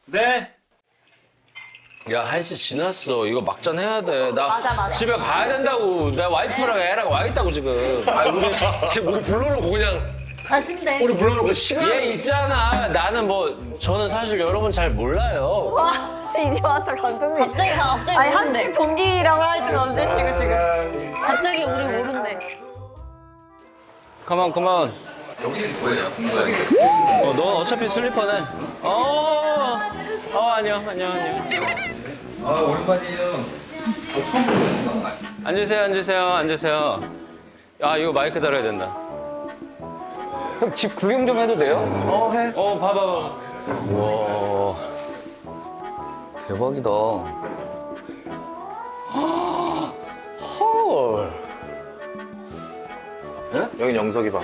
네. 야, 1시 지났어. 이거 막전 해야 돼. 나 맞아. 집에 가야 된다고. 내 와이프랑 애랑 와 있다고 지금. 아, 우리 불러놓고 그냥 가신대. 우리 불러놓고 시간. 얘 있잖아. 나는 저는 사실 여러분 잘 몰라요. 와 이제 와서 감독님. 갑자기 아니 모른대. 학생 동기라고 할 줄 없으시고 지금. 갑자기 우리 모른대. 그만. 여기는 뭐예요? 공부하는 게. 넌 어차피 슬리퍼네. 안녕. 아, 오랜만이에요. 앉으세요. 아, 이거 마이크 달아야 된다. 형 집 구경 좀 해도 돼요? 해. 봐봐. 와 대박이다. 헐. 여긴 영석이 방.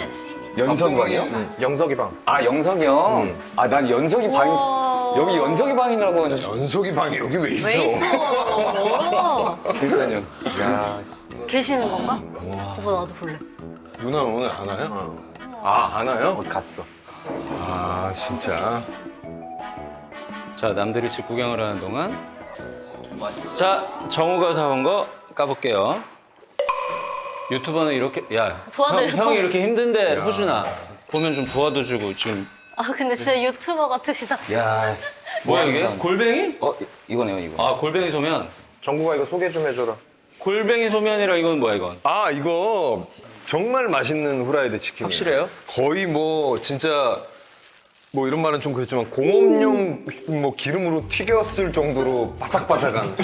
연석이 방이요? 영석이 방. 아 영석이 형. 아 난 연석이 방인. 여기 연석이 방이라고 하는. 연석이 방이 여기 왜 있어? 왜 있어? 그러니까요. 야. 계시는 건가? 오빠 나도 볼래. 누나 오늘 안 와요? 아, 안 와요? 어디 갔어? 아 진짜. 자, 남들이 집 구경을 하는 동안. 자, 정우가 사온 거 까볼게요. 유튜버는 이렇게, 야, 도와드려, 형이 이렇게 힘든데, 호준아. 보면 좀 도와줘주고, 지금. 아 근데 진짜 유튜버 같으시다. 야. 뭐야, 이게? 골뱅이? 이거네요 이거. 아, 골뱅이 소면. 정국아 이거 소개 좀 해줘라. 골뱅이 소면이라 이건 뭐야, 이건? 아 이거 정말 맛있는 후라이드 치킨. 확실해요? 거의 뭐 진짜 뭐 이런 말은 좀 그렇지만 공업용 뭐 기름으로 튀겼을 정도로 바삭바삭한.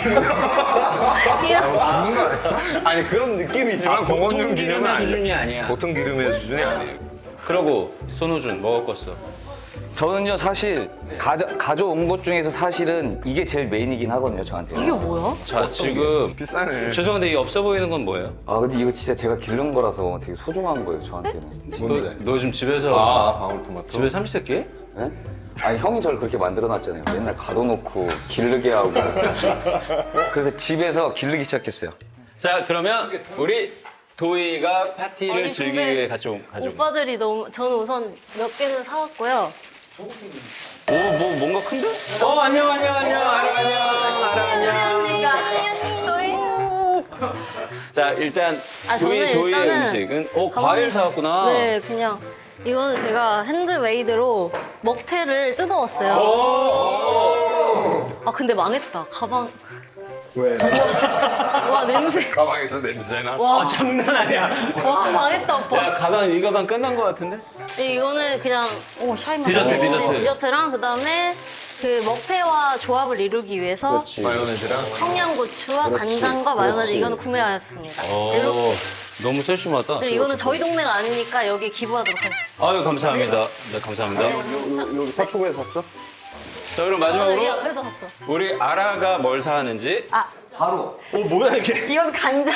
아니 그런 느낌이지만 공업용 보통 기름은 기름의 아니에요. 수준이 아니야. 보통 기름의 수준이 아니에요. 그러고, 손호준, 먹었겠어. 저는요 사실 가져온 것 중에서 사실은 이게 제일 메인이긴 하거든요 저한테. 이게 뭐야? 자, 지금. 비싸네. 죄송한데, 이 없어 보이는 건 뭐예요? 아 근데 이거 진짜 제가 기른 거라서 되게 소중한 거예요 저한테는. 뭔데? 너 지금 집에서. 아 방울토마토. 집에 삼시세끼 해? 네? 아니 형이 저를 그렇게 만들어놨잖아요. 맨날 가둬놓고 기르게 하고. 그래서 집에서 기르기 시작했어요. 자, 그러면 우리 도희가 파티를 아니, 즐기기 근데 위해 가져온. 오빠들이 너무 저는 우선 몇 개는 사왔고요. 뭔가 큰데? 안녕. 자, 일단 저는 도희의 일단은 음식은 과일 사왔구나. 네, 그냥 이거는 제가 핸드메이드로 먹태를 뜯어왔어요. 아 근데 망했다. 가방. 왜? 와 냄새. 가방에서 냄새나? 와, 장난 아니야. 와 망했다 오빠. 야, 이 가방 끝난 것 같은데? 이거는 그냥 샤인머스. 디저트. 디저트랑 그다음에 그 먹태와 조합을 이루기 위해서 마요네즈랑? 청양고추와 간장과 마요네즈 이거는 구매하였습니다. 너무 세심하다. 그리고 이거는 저희 동네가 아니니까 여기 기부하도록 하겠습니다. 아유, 감사합니다. 네, 감사합니다. 여기 서초구에 샀어? 자, 그럼 이 마지막으로 앞에서 샀어. 우리 아라가 뭘 사왔는지. 바로 뭐야 이게? 이건 간장.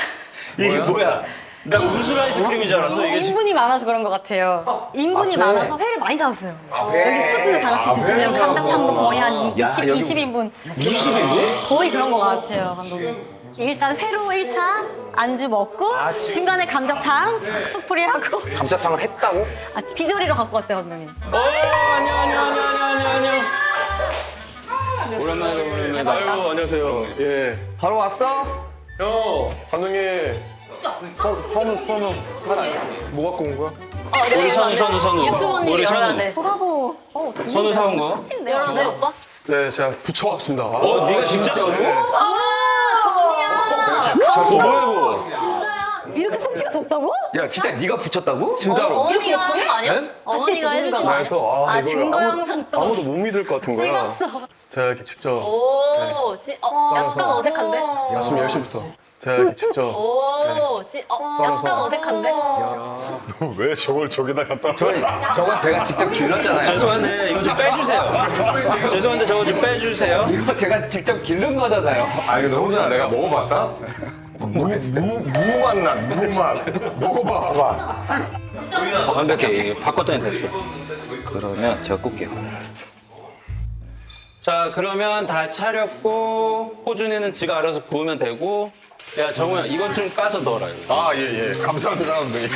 이게 뭐야? 나 우슬 아이스크림인 줄 알았어. 이게 지금. 인분이 많아서 그런 것 같아요. 인분이 많아서 회를 많이 사왔어요. 여기 스태프들 다 같이 드시면 감자탕도 거의 한 20인분. 20인분? 거의 그런 것 같아요, 감독님. 일단 회로 1차 안주 먹고 중간에 감자탕 속풀이하고 감자탕을 했다고? 비조리로 갖고 왔어요, 감독님. 안녕. 오랜만이다. 아유, 안녕하세요. 예. 바로 왔어? 형, 감독님. 선우. 뭐 갖고 온 거야? 우리 선우. 유튜버님 우리 열어야 선우. 돼. 돌아보. 선우 사온 거? 열어야 돼 오빠? 네, 제가 붙여왔습니다. 네가 진짜? 정이야. 뭐야 이거? 이렇게 솜씨가 좁다고? 야 진짜 네가 붙였다고? 진짜로. 어머니가 하는 거 아니야? 네? 어머니가 해주신 거 아니야? 그래서 아 이걸 증거 영상 또 아무도 못 믿을 것 같은 거야. 찍었어. 제가 이렇게 직접 약간 썰어서. 어색한데? 아침 10시부터 제가 이렇게 직접 약간 썰어서. 어색한데? 왜 저걸 저기다 갖다? 저건 제가 직접 길렀잖아요. 죄송한데 이거 좀 빼주세요. 죄송한데 저거 좀 빼주세요. 이거 제가 직접 기른 거잖아요. 아니 근데 호준아 내가 먹어봤다? 무맛 나, 무맛. 먹어봐봐. 완벽해. 바꿨더니 됐어. 그러면 제가 꿀게요. 자, 그러면 다 차렸고 호준이는 지가 알아서 구우면 되고. 야, 정우야, 이건 좀 까서 넣어라. 이거. 아, 예. 감사합니다, 감독님.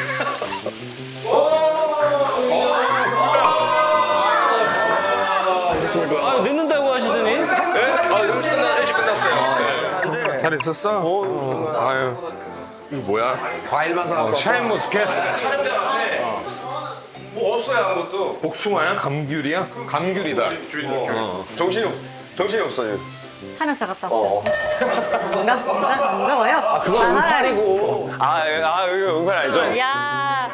있습니까? 아, 늦는다고 하시더니. 일찍 끝났어요. 잘 있었어? 아유. 이거 뭐야? 과일만 사갖고 샤인머스켓? 뭐 없어요 아무것도. 복숭아야? 감귤이야? 감귤이다. 정신이 없어. 하면 다 갔다 왔어요. 뭔가 봐요. 그거 응팔이고 이거 응팔 알죠? 야,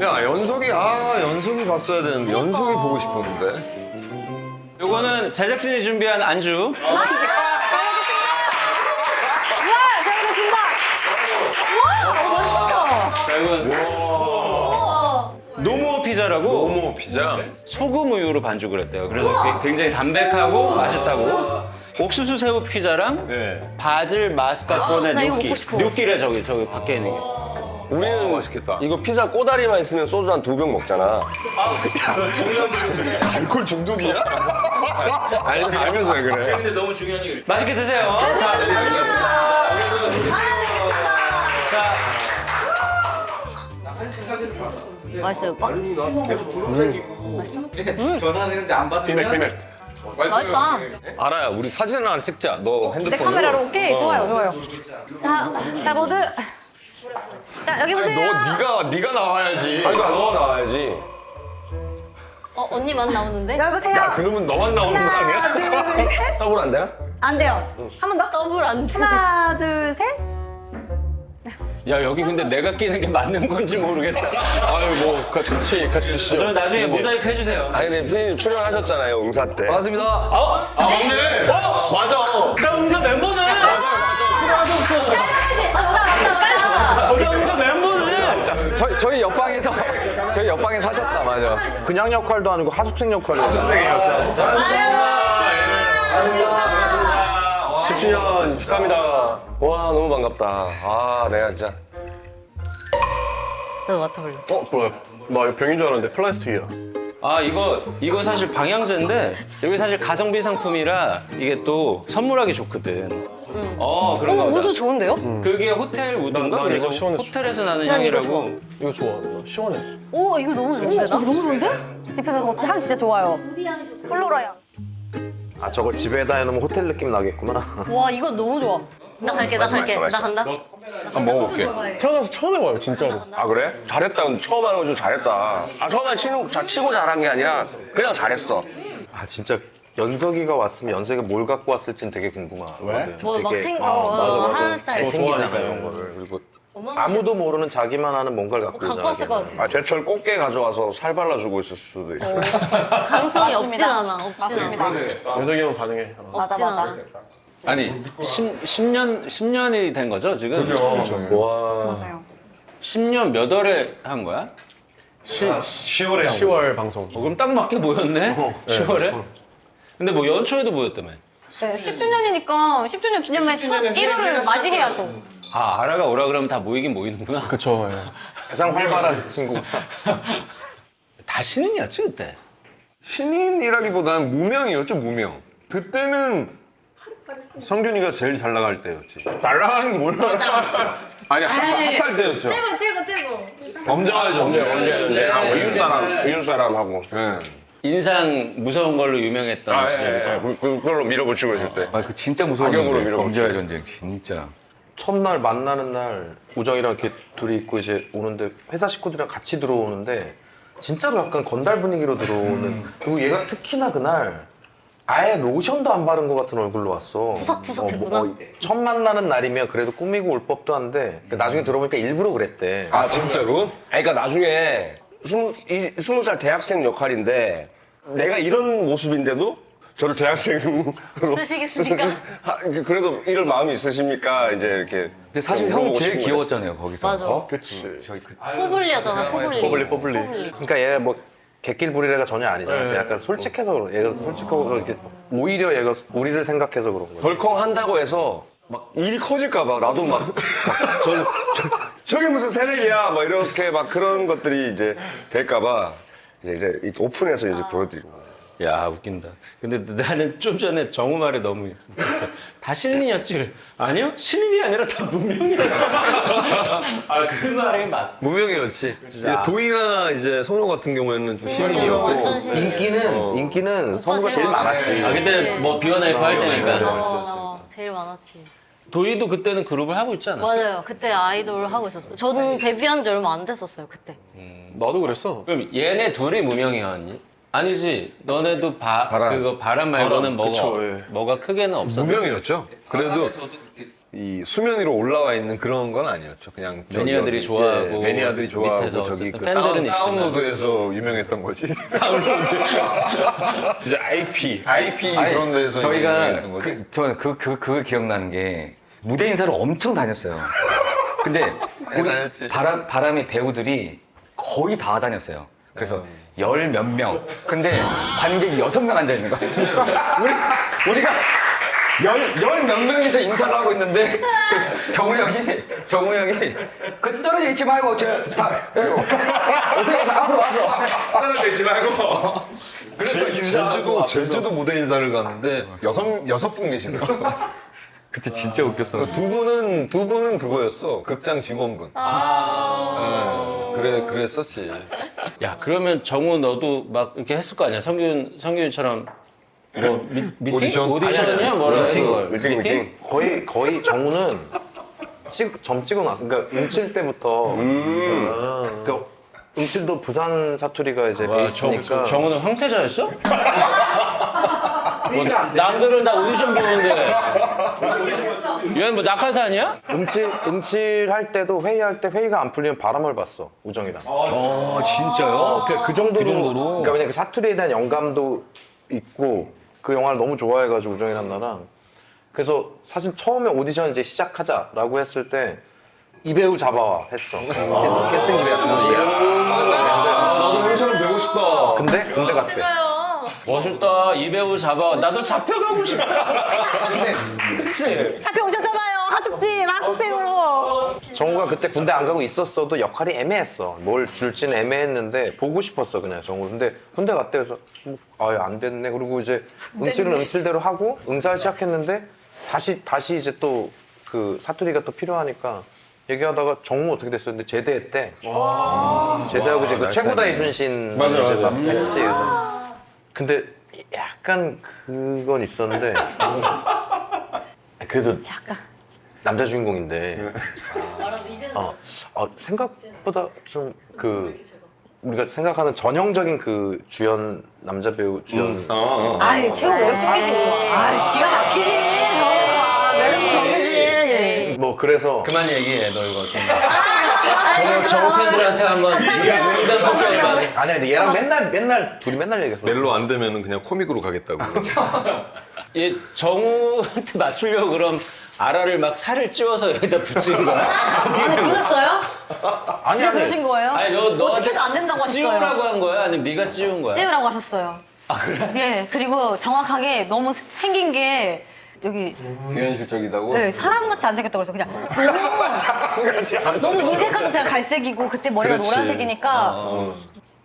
야, 연석이 봤어야 되는데. 연석이 보고 싶었는데. 요거는 제작진이 준비한 안주. 와, 잘 먹겠습니다. 와, 멋있어. 자, 이건 노모 피자라고 모모 피자. 소금 우유로 반죽을 했대요. 그래서 굉장히 담백하고 맛있다고. 옥수수 새우 피자랑 바질 마스카포네 나 이거 뇨끼. 먹고 싶어. 뇨끼래 저기 밖에 있는 게. 우리는 맛있겠다. 이거 피자 꼬다리만 있으면 소주 한 2병 먹잖아. 알코올 중독이야? 알면서 왜 그래? 근데 너무 중요한 얘기. 맛있게 드세요. 자, 자, 맛있어요, 오빠? 전화했는데 안 받으면 비맥. 맛있다. 알아야. 우리 사진 하나 찍자. 너 내 핸드폰으로. 카메라로 오케이. 좋아요. 자, 모두. 자, 여기 보세요. 네가 나와야지. 그러니까 너 나와야지. 언니만 나오는데? 여기 보세요. 야, 그러면 너만 나오는 거 아니야? 둘, 셋. 더블 안 되나? 안 돼요. 한 번 더. 더블 안 돼. 하나, 둘, 셋. 야 여기 근데 내가 끼는 게 맞는 건지 모르겠다. 아유 뭐 같이 드시죠. 저는 나중에 모자이크 해주세요. 아니 근데 피디님 출연하셨잖아요 응사 때. 반갑습니다. 맞네. 맞아. 나 응사 멤버네. 나 응사 멤버네. 저희 옆방에서 하셨다 맞아. 그냥 역할도 아니고 하숙생 역할을 학생이었어. 10주년 축하합니다. 와 너무 반갑다. 아 내가 진짜. 나도 맡아볼래. 뭐야? 나 이거 병인 줄 알았는데 플라스틱이야. 아 이거 사실 방향제인데 여기 사실 가성비 상품이라 이게 또 선물하기 좋거든. 그런 거. 우드 좋은데요? 그게 호텔 우드인가? 난 그래서 이거 시원했어. 호텔에서 나는 난 이거 향이라고. 이거 좋아. 시원해. 오, 이거 너무 좋은데, 나? 너무 좋은데? 집에서 같이 향 진짜 좋아요. 플로라야. 아 저걸 집에다 해놓으면 호텔 느낌 나겠구나. 와, 이거 너무 좋아. 나 갈게. 나 간다. 한번 먹어볼게. 태어나서 처음 해봐요 진짜로. 아 그래? 잘했다. 근데 처음 하는 거 좀 잘했다. 아 처음에 치고 잘한 게 아니라 그냥 잘했어. 아 진짜 연석이가 왔으면 연석이가 뭘 갖고 왔을진 되게 궁금하거든. 왜? 막 챙겨. 잘 하는 스타일. 챙기잖아 이런 거를. 그리고 아무도 모르는 자기만 하는 뭔가를 갖고 갖고 오잖아. 왔을 것 같아. 아 제철 꽃게 가져와서 살 발라주고 있을 수도 있어. 가능성이 없진 않아. 연석이 형 가능해. 없진 않아. 아니 10년이 된 거죠 지금? 와. 10년 몇 월에 한 거야? 10월에 10월 방송. 그럼 딱 맞게 모였네. 10월에? 근데 뭐 연초에도 모였다며. 네, 10주년이니까 10주년 기념일 첫 1호를 맞이해야죠. 아 아라가 오라 그러면 다 모이긴 모이는구나. 그쵸. 예. 가장 활발한 친구가. 다 신인이었지 그때. 신인이라기보다는 무명이었죠, 무명. 그때는 성균이가 제일 잘 나갈 때였지. 잘 나가는 게 뭐야? 아니, 핫할 때였죠. 최고. 범죄와죠, 이웃 사람하고. 네. 인상 무서운 걸로 유명했던 시절이죠. 그걸로 밀어붙이고 있을 때. 아 그 진짜 악역으로 무서웠는데 밀어붙여. 범죄와의 전쟁 진짜. 첫날 만나는 날 우정이랑 이렇게 둘이 있고 이제 오는데 회사 식구들이랑 같이 들어오는데 진짜로 약간 건달 분위기로 들어오는. 그리고 얘가 특히나 그날 아예 로션도 안 바른 것 같은 얼굴로 왔어. 푸석푸석했구나. 첫 만나는 날이면 그래도 꾸미고 올 법도 한데 나중에 들어보니까 일부러 그랬대. 아, 진짜로? 아니, 그러니까 나중에 20살 대학생 역할인데 내가 이런 모습인데도 저를 대학생으로 쓰시겠습니까? 그래도 이럴 마음이 있으십니까? 이제 이렇게. 근데 사실 형이 물어보고 제일 싶은 거예요. 귀여웠잖아요 거기서. 맞아. 그치. 저희 그 포블리하잖아, 포블리. 뽀블리. 그러니까 얘가 뭐 객길 부리래가 전혀 아니잖아. 약간 솔직해서 그래. 얘가 솔직하고 이렇게 오히려 얘가 우리를 생각해서 그런 거야. 덜컹 한다고 해서 막 일이 커질까봐 나도 저게 무슨 새내기야 막 이렇게 막 그런 것들이 이제 될까봐 이제 이렇게 오픈해서 이제 보여드리고. 야 웃긴다. 근데 나는 좀 전에 정우 말에 너무 웃겼어. 다 신인이었지? 그래. 아니요 신인이 아니라 다 무명이었어. 아 그 말에 맞. 무명이었지. 이제 도희나 이제 성우 같은 경우에는 좀 완전 신인이었고. 신인. 인기는 성우가 제일 많았지. 아 그때 뭐 비원하이프 할 때니까. 제일 많았지. 도희도 그때는 그룹을 하고 있지 않았어? 맞아요. 그때 아이돌 하고 있었어요. 저는 데뷔한 지 얼마 안 됐었어요. 그때. 나도 그랬어. 그럼 얘네 둘이 무명이었니? 아니지. 너네도 그거 바람 말고는 뭐가 그쵸, 예. 뭐가 크게는 없었어. 무명이었죠. 그래도 이 수면 위로 올라와 있는 그런 건 아니었죠. 그냥 저기 매니아들이 어디, 좋아하고 예, 매니아들이 좋아하고 밑에서 저기 어쨌든 그 팬들은 있지만. 다운로드에서 유명했던 거지. 이제 IP. IP 아니, 그런 데서 저희가 유명했던 거지. 그거 기억나는 게 무대 인사를 엄청 다녔어요. 근데 우리 다녔지. 바람의 배우들이 거의 다 다녔어요. 그래서 열 몇 명. 근데 관객이 6명 앉아 있는 거야. 우리가 열 몇 명이서 인사를 하고 있는데 정우 형이 그 떨어져 있지 말고 어떻게 해서 앞으로 떨어져 있지 말고. 제주도 무대 인사를 갔는데 여섯 분 계시더라고. 그때 진짜 웃겼어. 두 분은 그거였어. 극장 직원분. 그랬었지. 야 그러면 정우 너도 막 이렇게 했을 거 아니야? 성균처럼 뭐 미팅? 오디션? 오디션이야? 뭐라 해 이걸? 미팅. 거의 정우는 점 찍어 놨어. 그러니까 응칠 때부터. 그러니까 응칠도 부산 사투리가 이제 베이스니까. 정우는 황태자였어? 뭐, 남들은 다 오디션 보는데 얘는 뭐 낙하산이야? 응칠 할 때도 회의할 때 회의가 안 풀리면 바람을 봤어 우정이랑. 진짜요? 그 정도로. 그러니까 왜냐 그 사투리에 대한 영감도 있고 그 영화를 너무 좋아해가지고 우정이란 나랑. 그래서 사실 처음에 오디션 이제 시작하자라고 했을 때 이 배우 잡아와 했어. 캐스팅 기대했던 나도 형처럼 되고 싶다. 근데 군대 갔대. 멋있다. 이 배우 잡아. 나도 잡혀가고 싶다. 그치? 잡혀오셨잖아요. 하숙집 학생으로. 정우가 그때 군대 안 가고 있었어도 역할이 애매했어. 뭘 줄지는 애매했는데 보고 싶었어 그냥 정우. 근데 군대 갔대. 그래서 아예 안 됐네. 그리고 이제 응칠은 응칠대로 하고 응사를 시작했는데 다시 이제 또 그 사투리가 또 필요하니까 얘기하다가 정우 어떻게 됐어? 근데 제대했대. 제대하고 이제 그 최고다 이순신 맞아. 이제 막 했지. 그래서. 근데 약간 그건 있었는데 그래도 남자 주인공인데 생각보다 좀 그 우리가 생각하는 전형적인 그 주연 남자 배우 주연 아이 최고 멋지지. 아 기가 막히지. 매력 적이지. 뭐 그래서 그만 얘기해, 너 이거 좀. 정우 팬들한테 한번 농담 폭격을 맞아. 아니야 근데 얘랑 둘이 맨날 얘기했어. 멜로 안 되면 그냥 코믹으로 가겠다고. 얘 정우한테 맞추려고 그럼 아라를 막 살을 찌워서 여기다 붙이는 거야? 아니 그랬어요? 진짜 그러신 거예요? 아니 너 너한테 어떻게도 안 된다고 하셨어요. 찌우라고 한 거야? 아니면 네가 찌운 거야? 찌우라고 하셨어요. 아 그래? 네. 그리고 정확하게 너무 생긴 게 여기 비현실적이다고. 네, 사람같이 안 생겼다고 그래서 그냥 너무 눈 색깔도 제가 갈색이고 그때 머리가 그렇지. 노란색이니까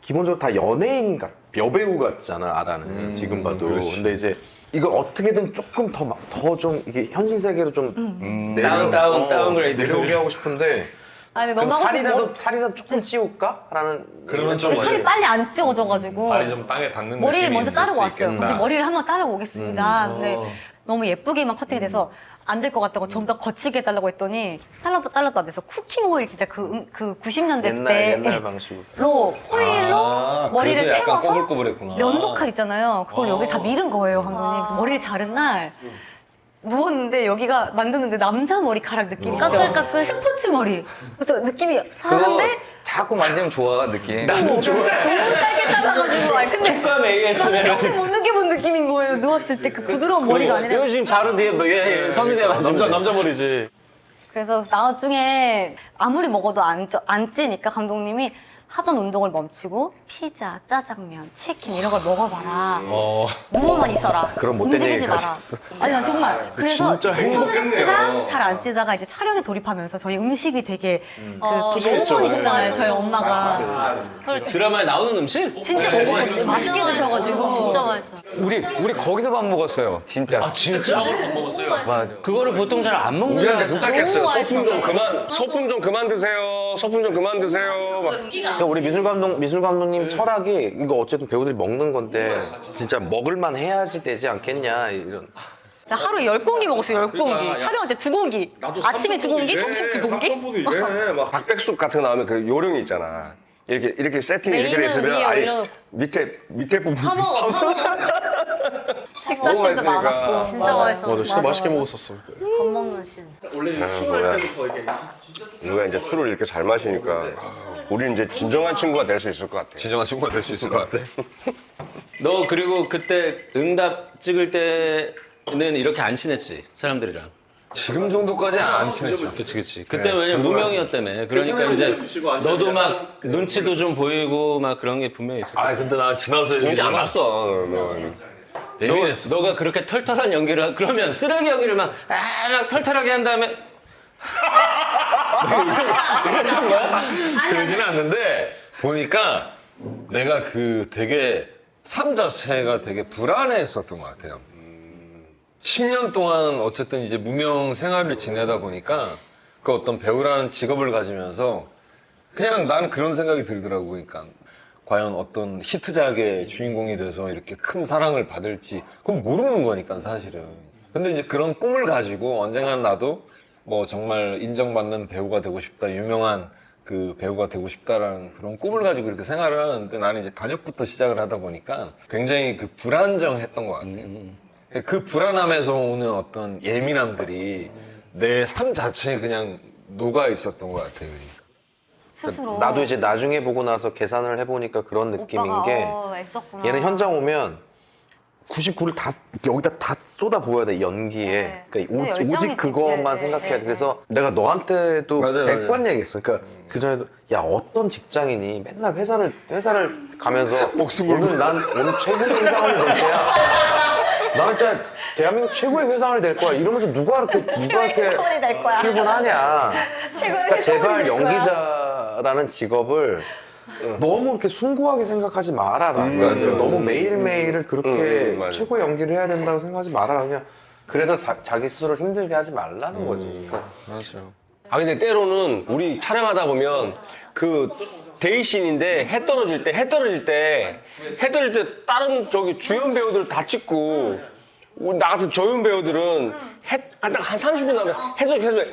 기본적으로 다 연예인 여배우 같잖아 아라는 지금 봐도. 그렇지. 근데 이제 이걸 어떻게든 조금 더 좀 이게 현실 세계로 좀 다운그레이드. 내려오게 하고 싶은데 아니 그럼 너무 하고 싶고 살이라도 조금 찌울까? 라는 그러면 좀 살이 빨리 안 찌워져가지고 발이 좀 땅에 닿는 머리를 느낌이 먼저 있을 자르고 수 왔어요. 있겠다. 근데 머리를 한번 자르고 오겠습니다. 근데 너무 예쁘게만 커팅이 돼서 안 될 것 같다고 좀 더 거치게 해달라고 했더니 잘라도 안 돼서 쿠킹 오일 진짜 그 90년대 옛날 방식으로. 때로 호일로 머리를 그래서 약간 태워서 꼬불꼬불했구나. 면도칼 있잖아요. 그걸 여기 다 밀은 거예요, 감독님. 그래서 머리를 자른 날 누웠는데 여기가 만졌는데 남자 머리카락 느낌 까끌까끌 스포츠 머리. 그래서 느낌이 그거 사는데 자꾸 만지면 좋아 느낌. 나도 좋아. 너무 짧게 잘라가지고 아니 근데 촉감 ASMR. 평생 못 느껴본 느낌인 거예요. 누웠을 때 그 부드러운 머리가 아니라. 이거 지금 바로 뒤에 얘 성민이가 맞으면 남자 머리지. 그래서 나중에 아무리 먹어도 안 찌니까 감독님이 하던 운동을 멈추고 피자, 짜장면, 치킨 이런 걸 먹어봐라. 누워만 있어라. 그런 못된 움직이지 얘기까지 마라. 했어. 아니 난 정말 그래서 진짜 행복했지만 잘 안 찌다가 이제 촬영에 돌입하면서 저희 음식이 되게 그 노선이셨잖아요. 저희 엄마가 드라마에 나오는 음식? 진짜 먹어봤지. 맛있게 드셔가지고 진짜 맛있어. 우리 거기서 밥 먹었어요. 진짜. 진짜? 맞아. 그거를 보통 잘 안 먹는 우리한테 거야. 부탁했어요. 소품 좀 그만 드세요. 소품 좀 그만 드세요. 막. 그러니까 우리 미술 감독님 철학이 이거 어쨌든 배우들이 먹는 건데 진짜 먹을만 해야지 되지 않겠냐 이런. 자, 하루에 10공기 먹었어요. 10공기. 촬영할 때 2공기. 아침에 2공기, 점심 2공기. 막 닭백숙 같은 거 나오면 그 요령이 있잖아. 이렇게 세팅이 이렇게 돼 메인은 있으면 위에 아니 올려놓고. 밑에 부분 파먹어. 너무 식사실도 맛있으니까. 많았고. 진짜 맛있어. 맞아 진짜 맛있게 먹었었어 그때. 밥 먹는 씬. 우리가 이제 술을 이렇게 잘 마시니까 우리 이제 진정한 친구가 될 수 있을 것 같아. 진정한 친구가 될 수 있을 것 같아. 너 그리고 그때 응답 찍을 때는 이렇게 안 친했지 사람들이랑. 지금 정도까지 안 친했죠. 그치. 그때 왜냐면 무명이었다며. 그러니까 이제 너도 막 눈치도 좀 보이고 막 그런 게 분명히 있을 거야. 아 근데 나 지나서 이제 안 봤어. 예민했었어. 너가 그렇게 털털한 연기를 그러면 쓰레기 연기를 막 털털하게 한 다음에 이랬던 거야? 그러지는 않는데 보니까 내가 그 되게 삶 자체가 되게 불안해했었던 것 같아요. 10년 동안 어쨌든 이제 무명 생활을 지내다 보니까 그 어떤 배우라는 직업을 가지면서 그냥 나는 그런 생각이 들더라고. 그러니까 과연 어떤 히트작의 주인공이 돼서 이렇게 큰 사랑을 받을지 그건 모르는 거니까 사실은. 근데 이제 그런 꿈을 가지고 언젠간 나도 뭐 정말 인정받는 배우가 되고 싶다, 유명한 그 배우가 되고 싶다라는 그런 꿈을 가지고 이렇게 생활을 하는데 나는 이제 가족부터 시작을 하다 보니까 굉장히 그 불안정했던 것 같아요. 그 불안함에서 오는 어떤 예민함들이 내 삶 자체에 그냥 녹아 있었던 것 같아요. 스스로. 나도 이제 나중에 보고 나서 계산을 해보니까 그런 느낌인 오빠가, 게 애썼구나. 얘는 현장 오면 99를 다 여기다 다 쏟아 부어야 돼 연기에. 네. 그러니까 네, 오직 열정이지. 그것만 네, 생각해야 돼. 네, 그래서 내가 너한테도 맞아요, 100번 얘기했어. 그러니까 그 전에도 야 어떤 직장인이 맨날 회사를 가면서 오늘 난 오늘 최고의 회사원이 될 거야. 나는 진짜 대한민국 최고의 회사원이 될 거야. 이러면서 누가 이렇게 회사원이 될 거야. 출근하냐. 그러니까 제발 될 거야. 연기자라는 직업을 너무 이렇게 숭고하게 생각하지 말아라. 그러니까 너무 매일매일을 그렇게 맞아. 최고의 연기를 해야 된다고 생각하지 말아라. 그냥 그래서 자기 스스로를 힘들게 하지 말라는 거지. 그러니까 맞아요. 아 근데 때로는 우리 촬영하다 보면 그 데이신인데 해 떨어질 때 다른 저기 주연 배우들 다 찍고 나 같은 저연 배우들은 한 30분 남으면 해도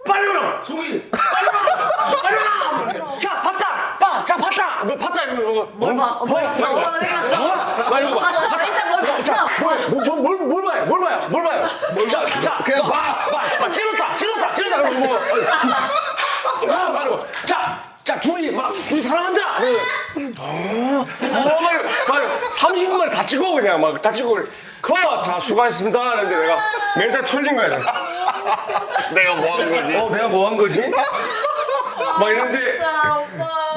빨리 오라 송신 빨리 오라 자 봤다 자 봤다 뭐 봤다 이러고 뭘 봐? 뭘 생각했어? 막 이러고 일단 뭘 봤어? 뭘 봐요 자 그냥 봐 찔렀다 그러고 뭐 말고 자 둘이 사랑한다 막 30분 만에 다 찍어 그냥 막 다 찍어 자 수고하셨습니다 하는데 내가 멘탈 털린 거야 내가 뭐 한 거지? 내가 뭐 한 거지? 막 이런데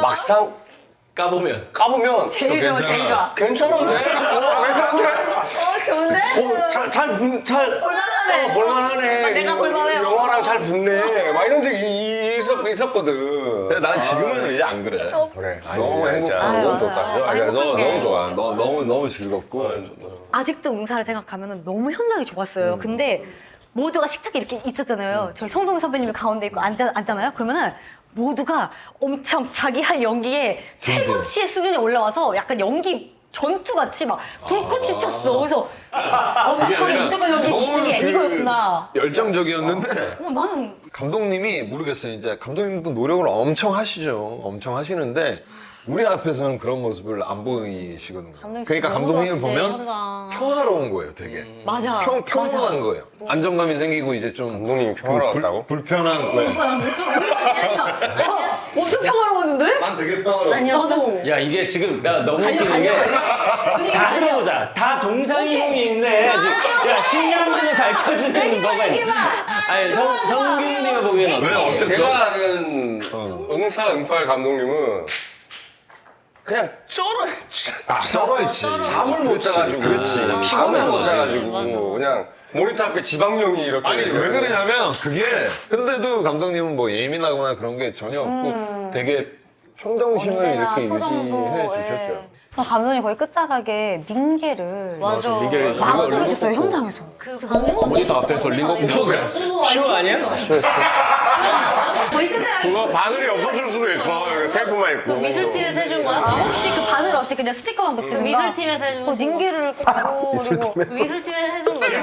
막상 까보면 제일 좋아, 제일 좋아. 괜찮은데? 좋은데? 잘 볼만하네. 볼만하네. 내가 볼만해요. 영화랑 잘 붙네. 막 이런 적이 있었거든. 근데 난 지금은 이제 안 그래. 그래. 너무 행복해. 너무 좋다. 아유, 너 행복해. 너무 좋아. 너 너무 즐겁고. 아직도 응사를 생각하면 너무 현장이 좋았어요. 근데 모두가 식탁에 이렇게 있었잖아요. 저희 성동희 선배님이 가운데 있고 앉잖아요. 그러면은 모두가 엄청 자기 할 연기에 최고치의 수준에 올라와서 약간 연기 전투같이 막 불꽃이 쳤어. 그래서 무조건 여기 지치게 이거였구나. 열정적이었는데 나는 감독님이 모르겠어요. 이제 감독님도 노력을 엄청 하시죠. 엄청 하시는데 우리 앞에서는 그런 모습을 안 보이시거든요. 감독님 그러니까 너무 감독님을 좋았지, 보면 현장. 평화로운 거예요, 되게. 맞아. 평온한 거예요. 안정감이 생기고 이제 좀 감독님이 평화로웠다고? 불편한. 엄청 평화로웠는데? 난 되게 평화로워. 아니었어. 야 이게 지금 나 너무 웃기는 게 다 들어보자. 다 동상이몽이 있네. 지금. 야 10년 만에 밝혀지는 뭐가 있네. 아니 성균이가 보기엔 어때? 왜 어땠어? 제가 아는 응사 응팔 감독님은 그냥 쩔어있지. 잠을 못 자가지고 그렇지. 잠을 못 자가지고 그냥 모니터 앞에 지방령이 이렇게 아니 왜 그러냐면 그게 근데도 감독님은 뭐 예민하거나 그런 게 전혀 없고 되게 평정심을 이렇게 유지해 주셨죠. 감독님 거의 끝자락에 링게를 맞아. 막아주셨어요 현장에서. 모니터 앞에서 링거 쇼 아니야? 거의 끝에 그거 바늘이 없어질 수도 있어. 여기 테이프만 있고. 미술팀에서 해준 거야? 혹시 그 바늘 없이 그냥 스티커만 붙이는 거야? 미술팀에서 해준 거. 링게를 꽂고 그리고 미술팀에서 해준 거야.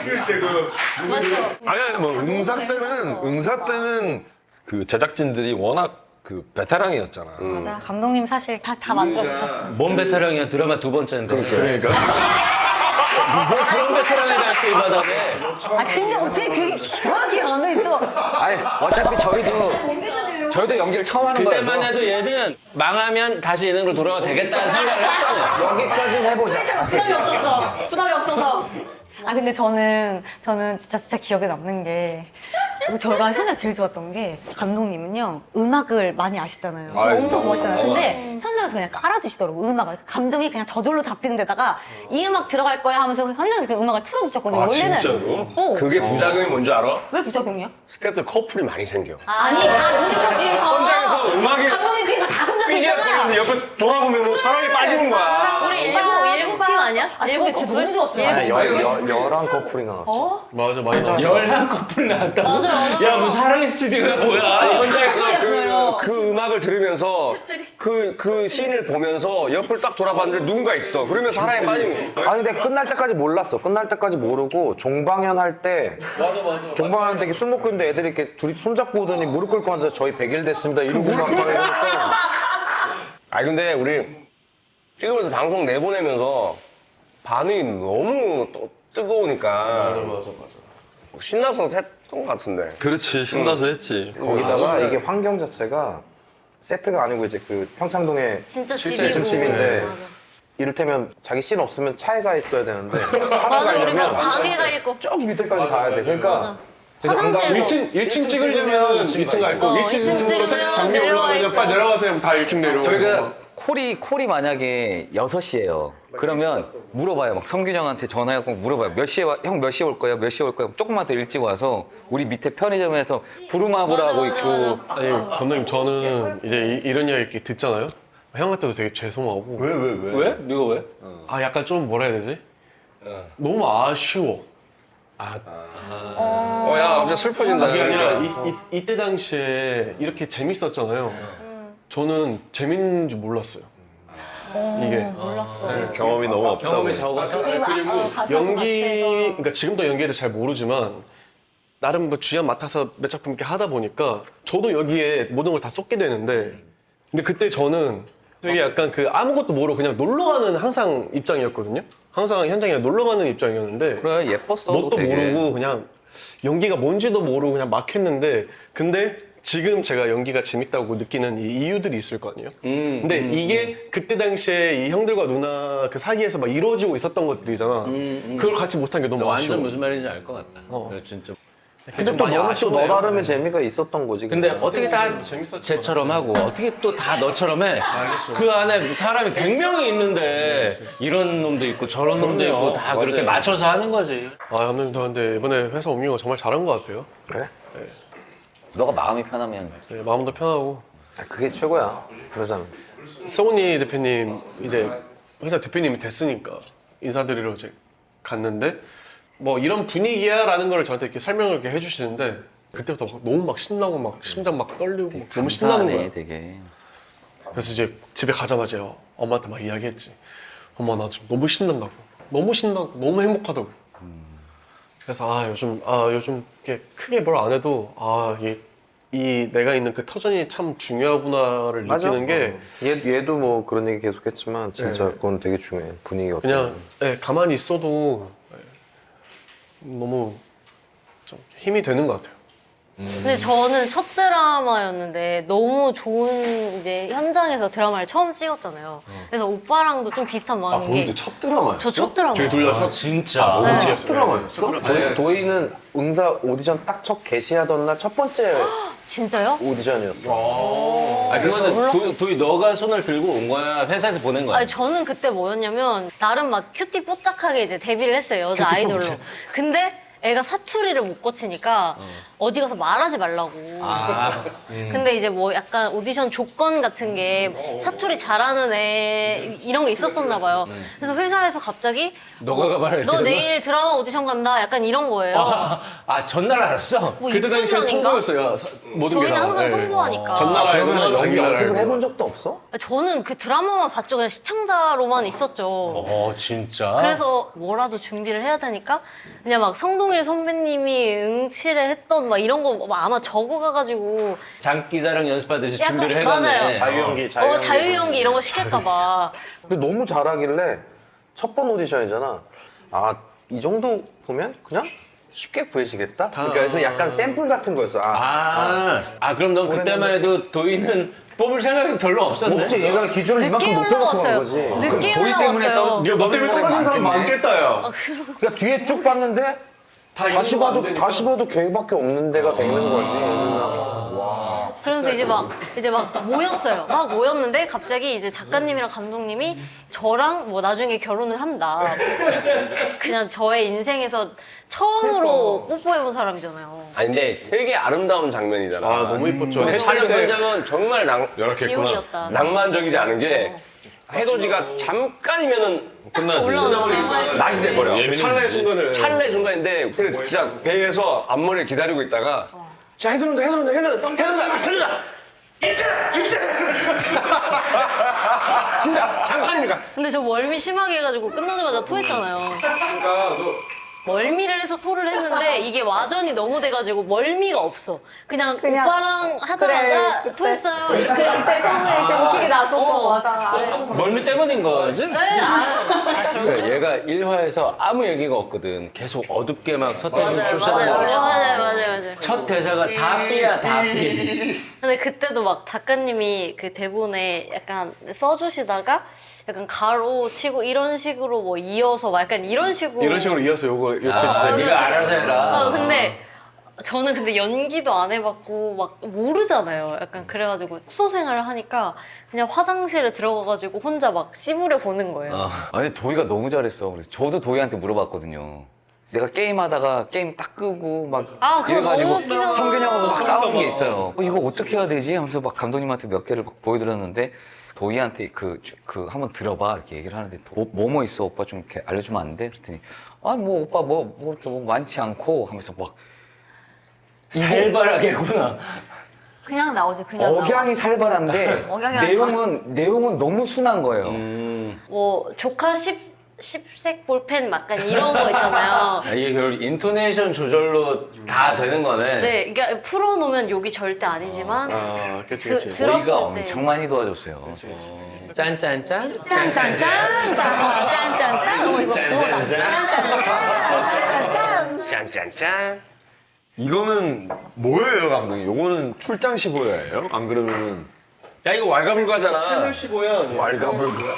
맞죠? 아니 뭐 응사 때는 그 제작진들이 워낙 그 베테랑이었잖아. 맞아. 감독님 사실 다 만들어 주셨어. 뭔 베테랑이야 드라마 두 번째인데. 그러니까. 뭐 그런 베테랑에 대한 수입하다며. 아 근데 어떻게 그렇게 기가 막히게 감독님 또 아니 어차피 저희도 연기를 처음 하는 거라서 그때만 해도 얘는 망하면 다시 예능으로 돌아가도 되겠다는 생각을 했거든. 여기까지는 해보자. 부담이 없어서. 아 근데 저는 진짜 기억에 남는 게 저가 현장 제일 좋았던 게 감독님은요 음악을 많이 아시잖아요. 엄청 좋아하시잖아요. 근데 현장에서 그냥 깔아주시더라고 음악을. 감정이 그냥 저절로 잡히는 데다가 이 음악 들어갈 거야 하면서 현장에서 그 음악을 틀어주셨거든요. 원래는 진짜로? 그게 부작용이 뭔지 알아? 왜 부작용이야? 스태프들 커플이 많이 생겨. 아니 다 모니터 뒤에서 현장에서 음악이 감독님 뒤에서 다 손잡고 삐지가 있잖아. 거리는데 옆에 돌아보면 사랑이 빠지는 거야. 우리 일곱 팀 아니야? 아 근데 진짜 너무 좋았어요. 아니 11 커플인가 나왔죠. 맞아 많이 나왔어. 11커플 나왔다고? 맞아. 야, 뭐 사랑의 스튜디오가 뭐야? 현장에서 그 음악을 들으면서 그 씬을 보면서 옆을 딱 돌아봤는데 누군가 있어. 그러면 사랑에 빠지는 거야. 아니 근데 끝날 때까지 몰랐어. 끝날 때까지 모르고 종방연 할 때 종방연 할 때 술 먹고 있는데 애들이 이렇게 둘이 손잡고 오더니 무릎 꿇고 앉아서 저희 100일 됐습니다 이러고 막 이러니까 아니 근데 우리 찍으면서 방송 내보내면서 반응이 너무 뜨거우니까 신나서 했던 것 같은데. 그렇지 신나서 했지. 거기다가 이게 환경 자체가 세트가 아니고 이제 그 평창동에 진짜 실제 집이고. 집인데 이를테면 자기 씬 없으면 차에 가 있어야 되는데 차가 맞아, 우리 가려면 막 방에 가 있고. 저 밑에까지 가야 돼. 그러니까 화장실도. 1층 찍으려면 2층 가 있고 1층 찍으면 장미 내려와 올라가면 있고. 빨리 내려가세요. 다 1층 내려오고. 저희가 콜이 만약에 6시예요. 그러면 물어봐요. 막 성균 형한테 전화해서 물어봐요. 몇 시에 형 몇 시에 올 거예요? 몇 시에 올 거예요? 조금만 더 일찍 와서 우리 밑에 편의점에서 부루마블 하고 있고. 아니 감독님 저는 이제 이런 이야기 이렇게 듣잖아요. 형한테도 되게 죄송하고 왜? 왜? 네가 왜? 아 약간 좀 뭐라 해야 되지? 너무 아쉬워. 야 갑자기 슬퍼진다. 그게 아니라 이때 당시에 이렇게 재밌었잖아요. 저는 재밌는 줄 몰랐어요. 이게 몰랐어. 경험이 너무 없다고. 경험이 적어서? 그리고 연기 그러니까 지금도 연기를 잘 모르지만 나름 뭐 주연 맡아서 몇 작품 이렇게 하다 보니까 저도 여기에 모든 걸 다 쏟게 되는데 근데 그때 저는 되게 약간 그 아무것도 모르고 그냥 놀러 가는 항상 입장이었거든요. 항상 현장에 놀러 가는 입장이었는데 그래 예뻤어. 뭣도 모르고 그냥 연기가 뭔지도 모르고 그냥 막 했는데 근데 지금 제가 연기가 재밌다고 느끼는 이 이유들이 있을 거 아니에요? 근데 이게 그때 당시에 이 형들과 누나 그 사이에서 막 이루어지고 있었던 것들이잖아. 그걸 같이 못한 게 너무 아쉬워. 완전 무슨 말인지 알 것 같다. 그래, 진짜. 근데 또 너는 또 너 나름의 재미가 있었던 거지. 근데 그냥. 어떻게 다 쟤처럼 하고 어떻게 또 다 너처럼 해? 그 안에 사람이 100명이 있는데 이런 놈도 있고 저런 놈도 있고 다 그렇게 맞춰서 하는 거지. 아 감독님 저 근데 이번에 회사 옮긴 거 정말 잘한 것 같아요. 그래? 너가 마음이 편하면 네, 마음도 편하고 그게 최고야. 그러잖아. 성훈이 대표님 이제 회사 대표님이 됐으니까 인사드리러 이제 갔는데 뭐 이런 분위기야라는 걸 저한테 이렇게 설명을 이렇게 해주시는데 그때부터 막 너무 막 신나고 막 심장 막 떨리고 막 너무 신나는 거야. 되게. 그래서 이제 집에 가자마자 엄마한테 막 이야기했지. 엄마 나 지금 너무 신난다고. 너무 신나고 너무 행복하다고. 그래서 요즘 이렇게 크게 뭘 안 해도 이게 이 내가 있는 그 터전이 참 중요하구나를 맞아. 느끼는 게 얘도 뭐 그런 얘기 계속했지만 진짜 네. 그건 되게 중요해. 분위기가. 그냥 가만히 있어도 너무 좀 힘이 되는 것 같아요. 근데 저는 첫 드라마였는데 너무 좋은 이제 현장에서 드라마를 처음 찍었잖아요. 그래서 오빠랑도 좀 비슷한 마음인 게. 첫 드라마였어? 저 첫 드라마. 저희 둘 다 첫 진짜. 네. 드라마였어? 도희는 응사 오디션 딱 첫 게시하던 날 첫 번째 진짜요? 오디션이었어. 아 그거는 도희 너가 손을 들고 온 거야? 회사에서 보낸 거야? 아니 저는 그때 뭐였냐면 나름 막 큐티 뽀짝하게 이제 데뷔를 했어요. 여자 아이돌로. 근데 애가 사투리를 못 고치니까 어디 가서 말하지 말라고. 근데 이제 뭐 약간 오디션 조건 같은 게 사투리 잘하는 애 이런 게 있었었나 봐요. 그래서 회사에서 갑자기 너가 가봐라 너 내일 드라마 오디션 간다 약간 이런 거예요. 아 전날 알았어? 뭐 그때 이틀 당시에 전인가? 통보였어요. 모든 게 저희는 다. 항상 네. 통보하니까. 전날 알고 그러면 연기 당일날 연습을 알고. 해본 적도 없어? 저는 그 드라마만 봤죠. 그냥 시청자로만 있었죠. 진짜? 그래서 뭐라도 준비를 해야 되니까 그냥 막 성동일 선배님이 응치를 했던 막 이런 거 아마 적어가가지고 장기자랑 연습하듯이 약간- 준비를 해갔네. 맞아요. 자유연기, 자유연기 이런 거 시킬까봐. 근데 너무 잘하길래 첫 번 오디션이잖아. 아, 이 정도 보면 그냥 쉽게 구해지겠다? 그러니까 그래서 약간 샘플 같은 거였어. 그럼 넌 그때만 해도 도희는 뽑을 생각이 별로 없었네? 없지. 얘가 기준을 늦게 이만큼 높여놓고 간 올라왔어요. 거지. 늦게 도희 때문에 올라왔어요. 너 때문에 떨어진 사람 많겠다, 야. 그러니까 뒤에 쭉 봤는데 다시 봐도 걔밖에 없는 데가 되는 거지. 그래서 이제 막 모였어요. 막 모였는데 갑자기 이제 작가님이랑 감독님이 저랑 뭐 나중에 결혼을 한다. 그냥 저의 인생에서 처음으로 뽀뽀해본 사람이잖아요. 아니 근데 되게 아름다운 장면이잖아. 아 너무 이뻤죠. 네. 촬영 현장은 정말 지옥이었다. 낭만적이지 않은 게 해돋이가 잠깐이면은 올라오잖아요. 낮이 돼버려. 찰나의 순간을. 찰나의 순간인데 근데 진짜 배에서 앞머리를 기다리고 있다가 자 해돋는다. 진짜 잠깐이니까. 근데 저 멀미 심하게 해가지고 끝나자마자 토했잖아요. 멀미를 해서 토를 했는데 이게 와전이 너무 돼가지고 멀미가 없어. 그냥 오빠랑 하자마자 그래, 토했어요. 그때 처음에 이제 웃기게 나왔었어. 맞아. 멀미 때문인 거지? 네, 그러니까 얘가 1화에서 아무 얘기가 없거든. 계속 어둡게 막 서태지 맞아요. 쫓아다니고. 첫 대사가 다 삐야, 다 삐. 근데 그때도 막 작가님이 그 대본에 약간 써주시다가 약간 가로 치고 이런 식으로 뭐 이어서 막 약간 이런 식으로 이어서 요거 이렇게 해주세요. 네가 알아서 해라. 근데 저는 근데 연기도 안 해봤고 막 모르잖아요. 약간 그래가지고 숙소 생활을 하니까 그냥 화장실에 들어가가지고 혼자 막 씨부려 보는 거예요. 아니 도희가 너무 잘했어. 그래서 저도 도희한테 물어봤거든요. 내가 게임하다가 게임 딱 끄고 막 그거 이래가지고 너무 웃기잖아. 성균형하고 막 싸우는 게 있어요. 이거 어떻게 해야 되지? 하면서 막 감독님한테 몇 개를 막 보여드렸는데 도희한테 그 한번 들어봐 이렇게 얘기를 하는데 뭐뭐 있어 오빠 좀 이렇게 알려주면 안 돼? 그랬더니 뭐 오빠 뭐 이렇게 뭐 많지 않고 하면서 막 살벌하게구나. 그냥 나오지, 그냥 나와. 억양이 살벌한데 억양이랑 내용은 너무 순한 거예요. 뭐 조카 10색 볼펜 약간 이런 거 있잖아요. 이게 결국 인토네이션 조절로 다 되는 거네. 네, 그러니까 풀어놓으면 욕이 절대 아니지만 그치. 들었을 도희가 때 엄청 많이 도와줬어요. 짠짠짠. 짠짠짠 짠짠짠 뭐 이거 짠짠짠. 이거는 뭐예요, 감독님? 요거는 출장 15야예요? 안 그러면은 야 이거 왈가불가잖아.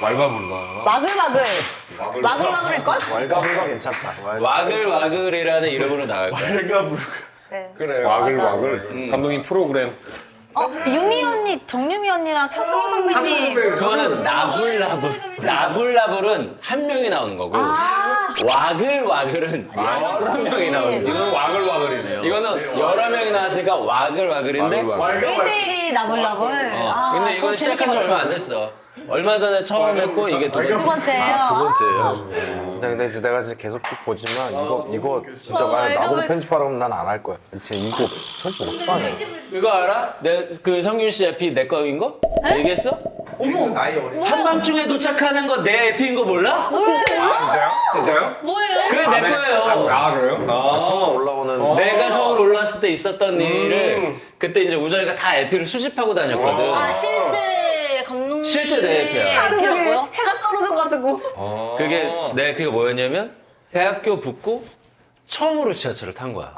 왈가불가. 마글마글일걸? 왈가불가 괜찮다. 와글와글이라는 이름으로 나갈 거야. 왈가불가. 네. 그래, 와글와글. 감독님 프로그램. 유미 언니, 정유미 언니랑 차승우 선배님. 그거는 나불나불은 한 명이 나오는 거고 와글와글은 여러 명이 나오는 거고 이거는 와글와글이네요. 이거는 여러 명이 나왔으니까 와글와글인데 1대1이 나불나불. 근데 이건 시작한 지 얼마 안 됐어. 얼마 전에 처음 했고 이게 두 두 번째. 번째예요. 번째예요. 진짜 근데 이제 내가 진짜 계속 쭉 보지만 이거 진짜 만약 나보고 편집하라면 난 안 할 거야. 진짜 이거 편집 어떡하냐. 이거 알아? 그 성균 씨 에피 내 거인 거? 얘기했어? 나이 어린. 한밤중에 도착하는 거 내 에피인 거 몰라? 진짜요? 뭐예요? 그게 내 거예요. 그래요? 성화 올라오는 내가 서울 올라왔을 때 때 있었던 일을 그때 이제 우정이가 다 에피를 수집하고 다녔거든. 아 실제 감독님 실제 내 에피야. 하루 종일 에피라고요? 해가 떨어져가지고. 그게 내 에피가 뭐였냐면 대학교 붙고 처음으로 지하철을 탄 거야.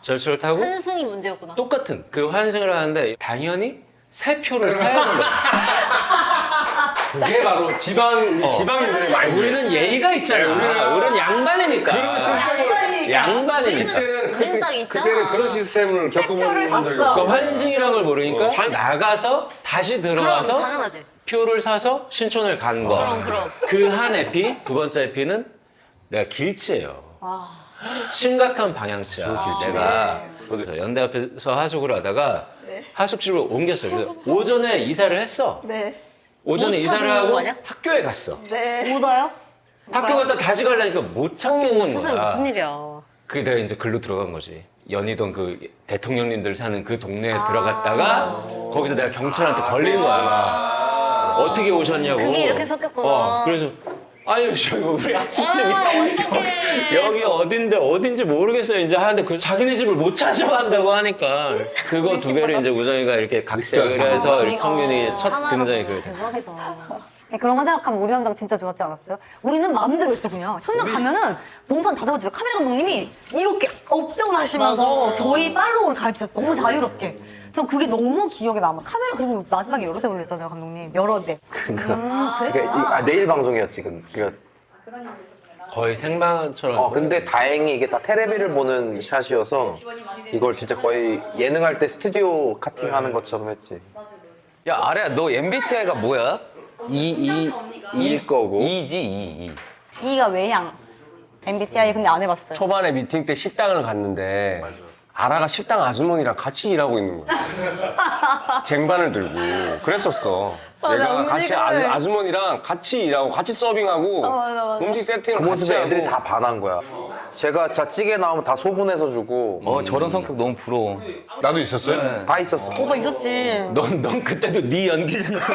지하철을 타고 환승이 문제였구나. 똑같은 그 환승을 하는데 당연히 새 표를 사야 되는 거야. 그게 바로 지방인들의 많이. 우리는 예의가 있잖아. 우리는 양반이니까. 그런 시스템을 양반이니까. 우리는 딱 있잖아. 그때는 그런 시스템을 겪어본 적이 그 없어. 환승이라는 걸 모르니까 나가서 다시 들어와서 그럼 당연하지. 표를 사서 신촌을 간 거. 그럼. 그 한 에피, 두 번째 에피는 내가 길치예요. 심각한 방향치야. 내가 그래서 연대 앞에서 하숙을 하다가 하숙집을 옮겼어요. 그래서 오전에 이사를 했어. 네. 오전에 못 이사를 찾는 하고 거 아니야? 학교에 갔어. 네. 오다요? 학교 갔다 다시 가려니까 못 찾겠는 세상에 거야. 무슨 일이야. 그게 내가 이제 글로 들어간 거지. 연희동 그 대통령님들 사는 그 동네에 들어갔다가 거기서 내가 경찰한테 걸린 거야. 어떻게 오셨냐고. 그게 이렇게 섞였구나. 그래서 아니 저기 우리 하숙집이 어떡해. 여기 어딘데 어딘지 모르겠어요 이제 하는데 그 자기네 집을 못 찾아간다고 하니까 그거 두 개를 이제 우정이가 이렇게 각색을 해서 이렇게 성균이 첫 등장이 그래. 대박이다. 네, 그런 거 생각하면 우리 현장 진짜 좋았지 않았어요? 우리는 마음대로 했어 그냥. 현장 가면은 동선 다 잡아주세요. 카메라 감독님이 이렇게 업다운 하시면서 맞아. 저희 팔로우를 다 해주셨어요. 너무 자유롭게. 전 그게 너무 기억에 남아. 카메라 그리고 마지막에 여러 대 올렸잖아요 감독님. 여러 대. 내일 방송이었지. 그러니까 거의 생방처럼. 근데 다행히 이게 다 테레비를 보는 샷이어서 이걸 진짜 거의 예능할 때 스튜디오 카팅하는 것처럼 했지. 야 아래야 너 MBTI가 뭐야? 이일 거고. E지. D가 외향. MBTI 근데 안 해봤어요. 초반에 미팅 때 식당을 갔는데 아라가 식당 아주머니랑 같이 일하고 있는 거야. 쟁반을 들고 그랬었어. 얘가 같이 음식을. 아주머니랑 같이 일하고 같이 서빙하고 맞아. 음식 세팅을 그 같이 모습에 하고. 애들이 다 반한 거야. 제가 자 찌개 나오면 다 소분해서 주고 저런 성격 너무 부러워. 나도 있었어요? 다 있었어. 오빠 있었지. 넌 그때도 네 연기 생각.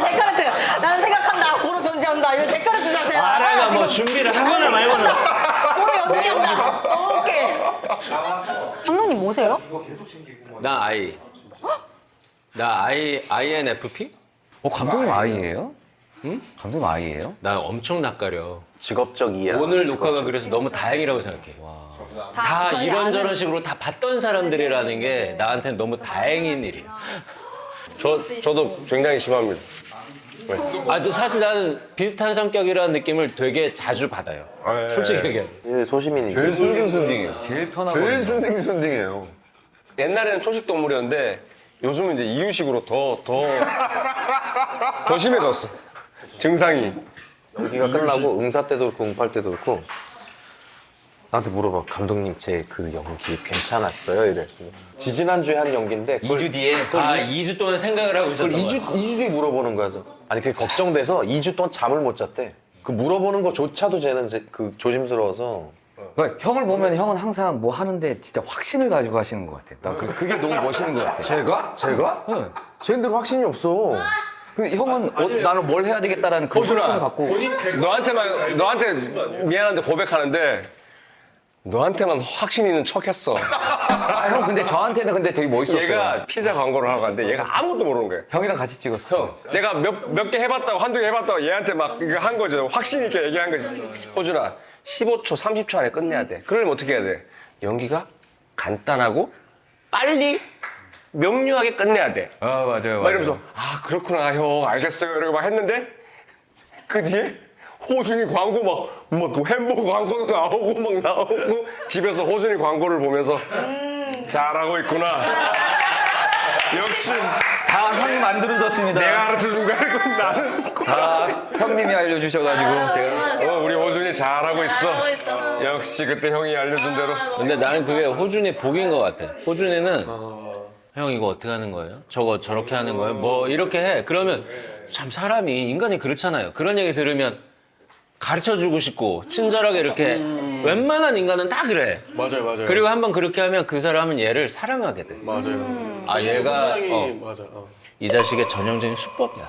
데카르트. 나는 생각한다. 고로 존재한다. 이런 데카르트 자세. 아라가 뭐 준비를 하거나 말거나. 고로 연기한다. 오케이. 감독님 뭐세요? 나 I. 나 INFP? 감독님 I예요? 응? 감독님 I예요? 나 엄청 낯가려. 직업적 이해. 오늘 녹화가 그래서 너무 다행이라고 생각해. 다 이런저런 식으로 다 봤던 사람들이라는 게 나한테는 너무 다행인 일이야. 저도 굉장히 심합니다. 또 사실 나는 비슷한 성격이라는 느낌을 되게 자주 받아요. 솔직히 얘기하면. 소시민이지. 제일 순딩순딩해요. 제일 편하고. 제일 순딩순딩해요. 옛날에는 초식 동물이었는데 요즘은 이제 이유식으로 더 심해졌어. 증상이. 연기가 끝나고 응사 때도 그렇고 응팔 때도 그렇고 나한테 물어봐. 감독님 제 그 연기 괜찮았어요? 이래. 지지난주에 한 연기인데 2주 뒤에 2주 동안 생각을 하고 있었던 그걸 거야. 2주 뒤에 물어보는 거야. 그래서 아니 그게 걱정돼서 2주 동안 잠을 못 잤대. 그 물어보는 거조차도 쟤는 그 조심스러워서 그러니까 형을 보면 형은 항상 뭐 하는데 진짜 확신을 가지고 하시는 것 같아. 나 그래서 그게 너무 멋있는 것 같아. 제가? 응. 쟤네들 확신이 없어. 근데 형은 나는 뭘 해야 되겠다라는 그 확신을 갖고. 너한테 미안한데 고백하는데 너한테만 확신 있는 척했어. 형 근데 저한테는 근데 되게 멋있었어요. 얘가 피자 광고를 하러 갔는데 얘가 아무것도 모르는 거야. 형이랑 같이 찍었어. 내가 몇 개 해봤다고 한두 개 해봤다고 얘한테 막 이거 한 거죠. 확신 있게 얘기한 거지. 호준아 15초 30초 안에 끝내야 돼. 그러려면 어떻게 해야 돼? 연기가 간단하고 빨리 명료하게 끝내야 돼. 맞아요. 막 이러면서 그렇구나 형 알겠어요 이러고 막 했는데 그 뒤에 호준이 광고 막 햄버거 광고도 나오고 집에서 호준이 광고를 보면서 잘하고 있구나. 역시 다 형이 만들어줬습니다. 내가 가르쳐준 거야. 이건 나는 다 형님이 알려주셔가지고 제가. 우리 호준이 잘하고 있어. 역시 그때 형이 알려준 대로. 근데 나는 그게 호준이 복인 것 같아. 호준이는 형 이거 어떻게 하는 거예요? 저거 저렇게 하는 거예요? 뭐 이렇게 해. 그러면 참 사람이 인간이 그렇잖아요. 그런 얘기 들으면 가르쳐주고 싶고 친절하게 이렇게 웬만한 인간은 다 그래. 맞아요. 그리고 한번 그렇게 하면 그 사람은 얘를 사랑하게 돼. 맞아요. 얘가 맞아. 이 자식의 전형적인 수법이야.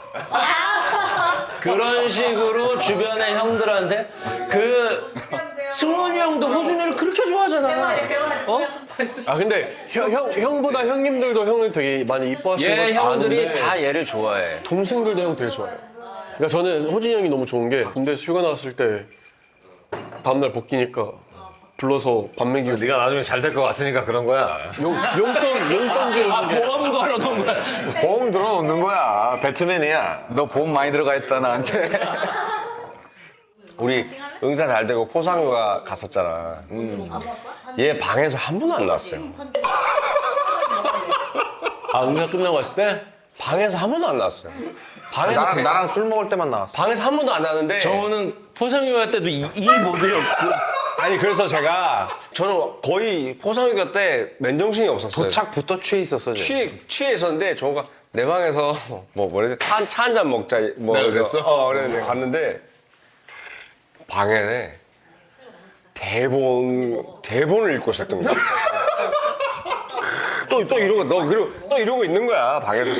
그런 식으로 주변의 형들한테 그 승훈이 형도 호준이를 그렇게 좋아하잖아. 이쁘잖아. 어? 아 근데 형보다 형님들도 형을 되게 많이 이뻐하시는 얘 걸 형들이 아는데 다 얘를 좋아해. 동생들도 형 되게 좋아해요. 그러니까 저는 호준이 형이 너무 좋은 게 군대에서 휴가 나왔을 때 다음날 복귀니까 불러서 밥 먹이고 네가 나중에 잘 될 것 같으니까 그런 거야. 용돈 주고 보험 걸어놓은 거야. 보험 들어놓는 거야. 배트맨이야. 너 보험 많이 들어가 있다 나한테. 우리 응사 잘 되고 포상휴가 갔었잖아. 얘 방에서 한 번도 안 나왔어요. 아, 응사 끝나고 왔을 때? 방에서 한 번도 안 나왔어요. 방에서 나랑 술 먹을 때만 나왔어. 방에서 한 번도 안 나왔는데 정우는 포상휴가 때도 이 모드였고. 아니 그래서 저는 거의 포상휴가 때 맨정신이 없었어요. 도착부터 취해 있었어. 취해 있었는데 정우가 내 방에서 뭐랬지 차 한 잔 먹자 뭐 내가 그랬어? 그랬는데 갔는데 방에 대본을 읽고 있었던 거야. 또 이러고 있는 거야 방에서.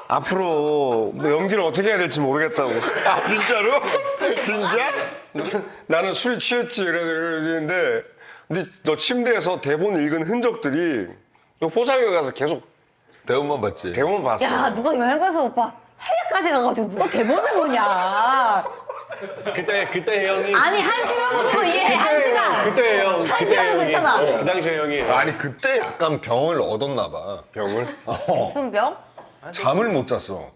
앞으로 뭐 연기를 어떻게 해야 될지 모르겠다고. 아, 진짜로? 진짜? 나는 술 취했지 그러는데 근데 너 침대에서 대본 읽은 흔적들이 너 포상휴가 가서 계속 대본만 봤지. 대본 봤어. 야 누가 여행 가서 오빠 해외까지 가가지고 누가 대본을 보냐. 그때 형이 아니 한 시간부터 이해해 한 시간. 그때 형 한 시간도 괜찮아. 그 당시에 형이 아니 그때 약간 병을 얻었나 봐. 병을? 무슨 병? 잠을 못 잤어.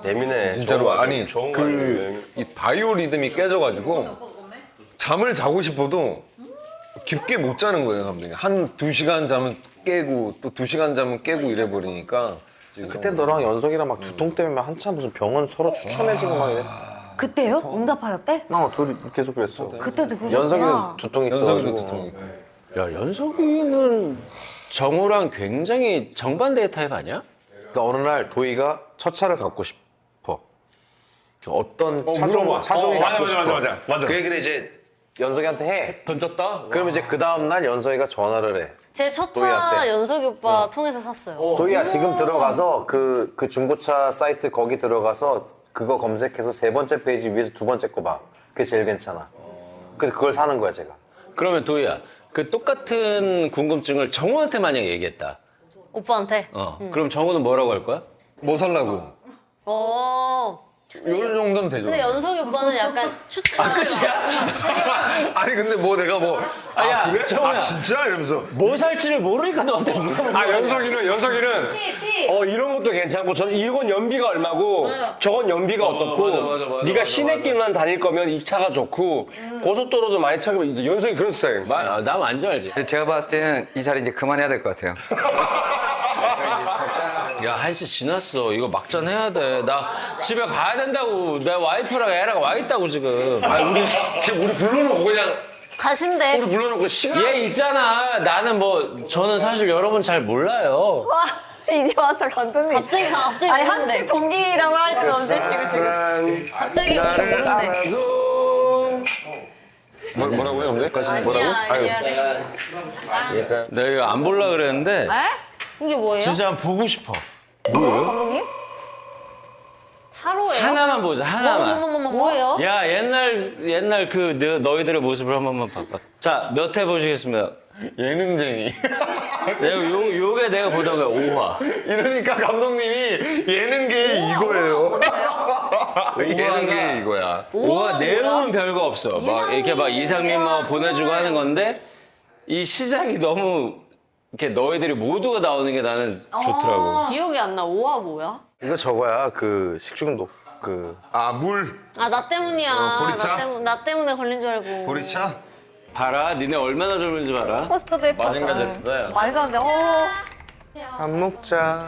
예민해. 진짜로. 아니 좋은 거 아니에요? 이 바이오 리듬이 깨져가지고 잠을 자고 싶어도 깊게 못 자는 거예요, 감독님. 한 2시간 자면 깨고 또 2시간 자면 깨고 이래 버리니까. 그때 너랑 연석이랑 막 두통 때문에 한참 무슨 병원 서로 추천해주고 막 이래. 그때요? 응답하러 때? 둘이 계속 그랬어. 그때도 그러셨구나. 연석이도 두통 있어가지고. 연석이도 두통이. 야, 연석이는 정우랑 굉장히 정반대의 타입 아니야? 그러니까 어느 날 도희가 첫 차를 갖고 싶어. 어떤 물어봐. 차종이 갖고 싶어. 맞아. 그 얘기를 이제 연석이한테 해. 던졌다? 그러면 이제 그 다음 날 연석이가 전화를 해. 제 첫 차 또희한테. 연석이 오빠 통해서 샀어요. 도희야 지금 들어가서 그 중고차 사이트 거기 들어가서 그거 검색해서 3번째 페이지 위에서 2번째 거 봐. 그게 제일 괜찮아. 그래서 그걸 사는 거야 제가. 그러면 도희야, 그 똑같은 궁금증을 정우한테 만약에 얘기했다. 오빠한테. 그럼 정우는 뭐라고 할 거야? 뭐 살라고? 요 정도는 되죠. 근데 연석이 오빠는 약간 추천. 아니 근데 뭐 내가 뭐 야, 그래? 정우야. 진짜? 이러면서 뭐 살지를 모르니까 너한테 물어본 거야. 연석이는 이런 것도 괜찮고 저는 이건 연비가 얼마고 저건 연비가 어떻고 네가 시내길만 다닐 거면 이 차가 좋고 고속도로도 많이 타고 연석이 그런 스타일. 나 완전 알지. 근데 제가 봤을 때는 이 자리 이제 그만해야 될 것 같아요. 야, 1시 지났어. 이거 막전 해야 돼. 나 집에 가야 된다고. 내 와이프랑 애랑 와 있다고 지금. 우리 불러놓고 그냥 가신대. 불러놓고 시간. 얘 있잖아. 나는 뭐 저는 사실 여러분 잘 몰라요. 와 이제 와서 감독님. 갑자기 아니 모른대. 한식 동기라고 할 줄 언제시고 지금. 갑자기 모른대. 뭐라고요, 형들? 아니야. 내가 이거 안 볼라 그랬는데 이게 뭐예요? 진짜 한번 보고 싶어. 감독님? 하루예요? 하나만 보자. 하나만. 뭐예요? 야, 옛날 그 너희들의 모습을 한 번만 봐봐. 자, 몇 회 보시겠습니다. 예능쟁이. 요게 내가 보던 거야, 5화. 이러니까 감독님이 예능계 이거예요. 예능계 이거야. 5화 내용은 별거 없어. 막 이렇게 막 이상민만 보내주고 하는 건데 이 시작이 너무 이렇게 너희들이 모두가 나오는 게 나는 좋더라고. 기억이 안 나. 오화 뭐야? 이거 저거야 그 식중독 그. 아, 물. 아, 나 때문이야. 보리차? 나 때문에 걸린 줄 알고. 보리차? 봐라, 니네 얼마나 젊은지 봐라. 포스터도 예뻐. 마징가 제트다, 야. 말도 안 돼. 밥 먹자.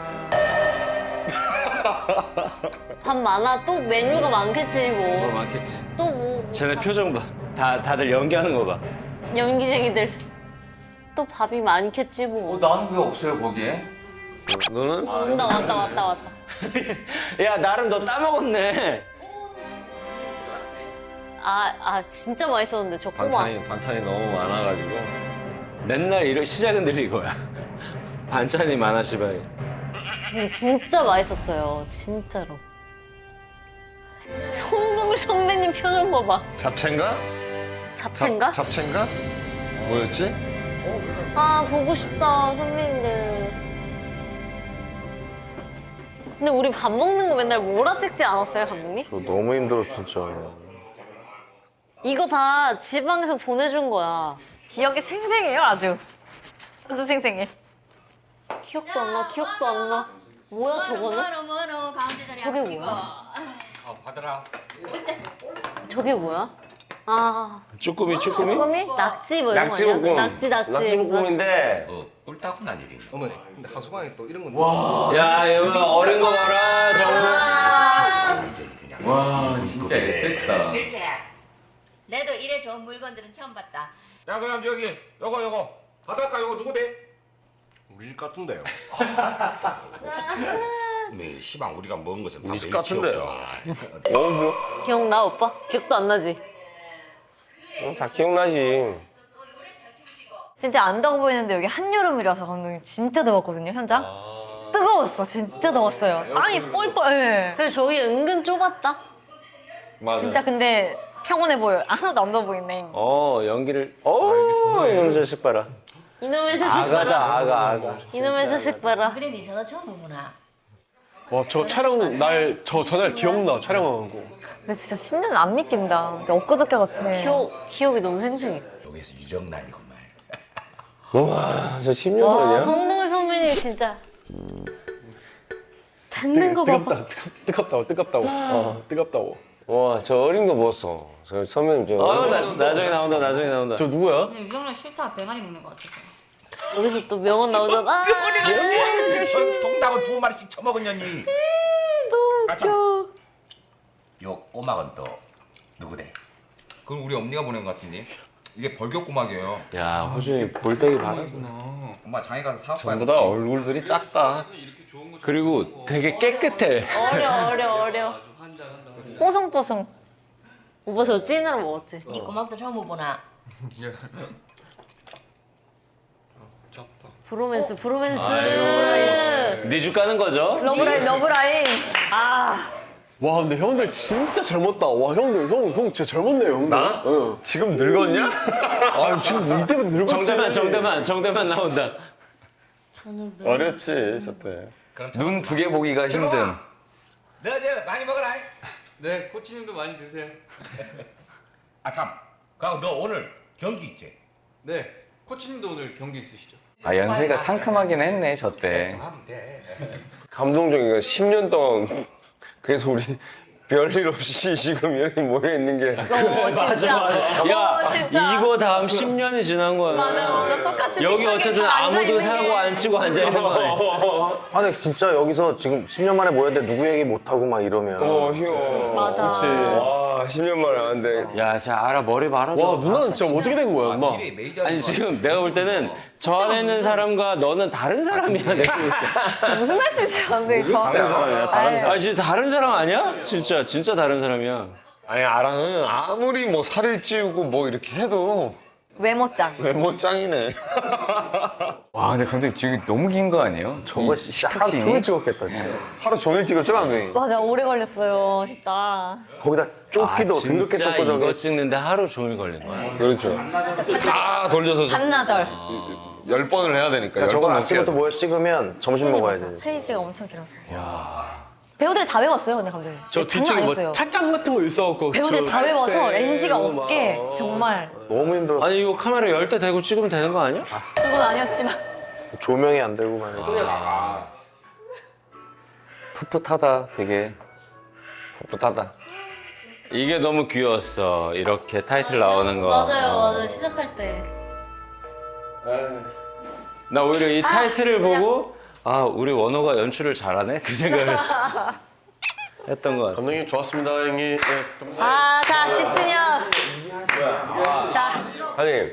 밥 많아. 또 메뉴가 많겠지 뭐. 많겠지. 또 뭐. 쟤네 표정 봐. 다들 연기하는 거 봐. 연기쟁이들. 또 밥이 많겠지 뭐. 나는 왜 없어요 거기에? 너는? 왔다. 야, 나름 너 따먹었네. 진짜 맛있었는데 저 꼬마. 반찬이 너무 많아가지고. 맨날 시작은 늘 이거야. 반찬이 많아, 시바이. 근데 진짜 맛있었어요. 진짜로. 송동글 선배님 표정 봐봐. 잡채인가? 잡채인가? 잡채인가? 뭐였지? 아 보고 싶다 선배님들. 근데 우리 밥 먹는 거 맨날 몰아찍지 않았어요 감독님? 저 너무 힘들어 진짜. 이거 다 지방에서 보내준 거야. 기억이 생생해요, 아주. 아주 생생해. 기억도 안 나, 기억도 안 나. 뭐야 저거는? 저게 뭐야? 저게 뭐야? 아 쭈꾸미. 낙지 뭐 이런 거 아니야? 낙지볶음. 낙지. 낙지볶음인데. 어머, 근데 하수방에 또 이런 건. 야 이거 어른 거 봐라 정말. 아, 와 진짜 예쁘다. 일채야, 내도 이래 좋은 물건들은 처음 봤다. 야 그럼 저기 요거 바닷가 요거 누구 돼? 우리 집 같은데요. 네, 시방 우리가 먹은 것은 우리 집 같은데요. 기억나 오빠? 기억도 안 나지? 다 기억나지. 진짜 안 더워 보이는데 여기 한여름이라서 감독님 진짜 더웠거든요, 현장. 뜨거웠어, 진짜 더웠어요. 땀이 뻘뻘. 예. 그래서 저기 은근 좁았다. 맞아. 진짜 근데 평온해 보여요. 하나도 안 더워 보이네. 연기를. 이놈 자식 봐라. 이놈의 자식 봐라. 아가다 아가. 이놈의 자식 봐라. 그래, 니 전화 처음 보구나. 와, 저 촬영 날, 전날 기억나, 촬영한 거. 근데 진짜 10년 안 믿긴다. 진짜 엊그저께 같아. 기억이 너무 생생해. 여기서 유정란이구만. 와, 저 10년 와 전이야? 성동일 선배님 진짜 닿는 거 봐봐. 뜨겁다고. 뜨겁다고. 와, 저 어린 거 봤어. 저 선배님 저. 나중에 나온다. 저 누구야? 유정란 싫다, 병아리 먹는 거 같아서. 여기서 또 명언 나오잖아. 아, 통닭은 2마리씩 처먹었냐니. 웃겨. 요 꼬막은 또 누구대? 그건 우리 엄니가 보낸 것 같은데. 이게 벌교 꼬막이에요. 야 호준이 볼때기 봐. 엄마 장에 가서 사올 거야. 전부 다 얼굴들이 작다. 그리고 되게 깨끗해. 어려. 뽀송뽀송. 오빠 저 찐으로 먹었지? 이 꼬막도 처음 보나. 브로맨스. 니주 까는 거죠? 러브라인. 와, 근데 형들 진짜 젊었다. 와, 형 진짜 젊었네요, 형들. 나? 응. 지금 늙었냐? 아, 지금 이때부터 늙었지. 정대만 나온다. 저는 어렸지, 저때. 눈 두 개 보기가 힘든. 너 많이 먹어라. 네 코치님도 많이 드세요. 아 참. 그럼 너 오늘 경기 있지? 네 코치님도 오늘 경기 있으시죠? 아 연세가 상큼하긴 했네 저 때. 하면 돼. 감동적인 건 10년 동안 그래서 우리 별일 없이 지금 이렇게 모여 있는 게 맞아. 야 진짜. 이거 다음 10년이 지난 거야. 맞아. 똑같이 여기 식탁에 어쨌든 다 아무도 앉아있는 사고 게. 안 치고 앉아 있는 거 아니야? 아, 근데 진짜 여기서 지금 10년 만에 모였는데 누구 얘기 못 하고 막 이러면. 형. 맞아. 와, 10년 만에 왔는데. 야, 자 알아 머리 말아. 와, 누나는 진짜 어떻게 된 거야, 엄마? 미래 메이저. 아니 지금 내가 볼 때는 저 안에 있는 사람과 너는 다른 사람이야. 내가 볼 때. 무슨 말씀이세요, 감독님? 다른 사람이야, 다른 사람. 아 진짜 다른 사람 아니야? 진짜 다른 사람이야. 아니, 아랑은 아무리 뭐 살을 찌우고 뭐 이렇게 해도 외모짱. 외모 짱이네. 와 근데 감독님 지금 너무 긴 거 아니에요? 저거 이 진짜 하루 식탁신이? 종일 찍었겠다, 진짜. 하루 종일 찍었죠, 감독님? 맞아, 오래 걸렸어요, 진짜. 거기다 쫓기도 그렇게 진짜 쫓고 이거 저기. 찍는데 하루 종일 걸린 거야. 그렇죠. 다 돌려서 반나절. 10번을 해야 되니까. 그러니까 저거 10번 아침부터 모여 찍으면 점심 먹어야 돼. 페이지가 엄청 길었어요. 배우들 다 외웠어요, 근데 감독님. 저 장난 뒤쪽에 아니었어요. 뭐 찻잔 같은 거 있어갖고. 배우들 다 외워서 렌즈가 없게 정말 너무 힘들었어. 아니 이거 카메라 열 대 대고 찍으면 되는 거 아니야? 그건 아니었지만. 조명이 안 되고 말이야. 풋풋하다 되게. 풋풋하다. 이게 너무 귀여웠어. 이렇게 타이틀 나오는 거. 맞아요. 시작할 때. 나 오히려 이 타이틀을 보고 아 우리 원호가 연출을 잘하네 그 생각을 했던 것 같아. 감독님 좋았습니다, 형이. 네, 자, 10주년. 자, 아니,